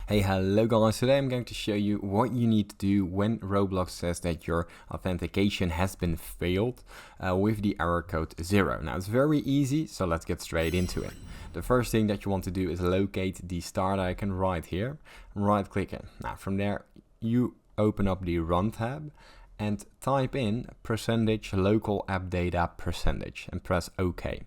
Hey, hello guys, today I'm going to show you what you need to do when Roblox says that your authentication has been failed with the error code 0. Now it's very easy, so let's get straight into it. The first thing that you want to do is locate the start icon right here, right click it. Now from there you open up the run tab and type in %local app data % and press OK.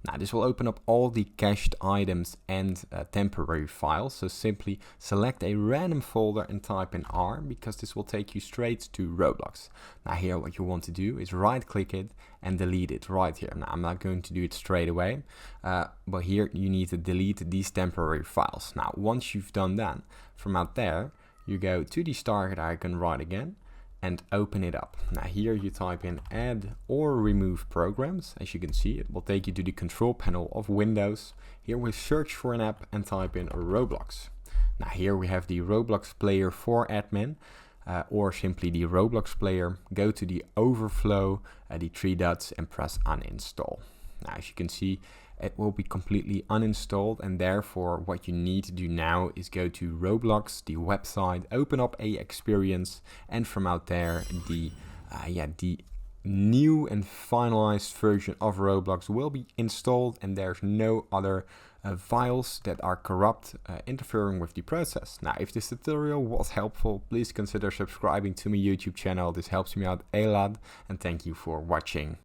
Now this will open up all the cached items and temporary files, so simply select a random folder and type in R because this will take you straight to Roblox. Now here what you want to do is right click it and delete it right here. Now I'm not going to do it straight away, but here you need to delete these temporary files. Now once you've done that, from out there you go to the start icon right again and open it up. Now here you type in add or remove programs. As you can see, it will take you to the control panel of Windows. Here we search for an app and type in Roblox. Now here we have the Roblox player for admin or simply the Roblox player. Go to the overflow, the three dots and press uninstall. Now as you can see, it will be completely uninstalled, and therefore what you need to do now is go to Roblox, the website, open up a experience, and from out there the new and finalized version of Roblox will be installed, and there's no other files that are corrupt interfering with the process. Now if this tutorial was helpful, please consider subscribing to my YouTube channel. This helps me out a lot, and thank you for watching.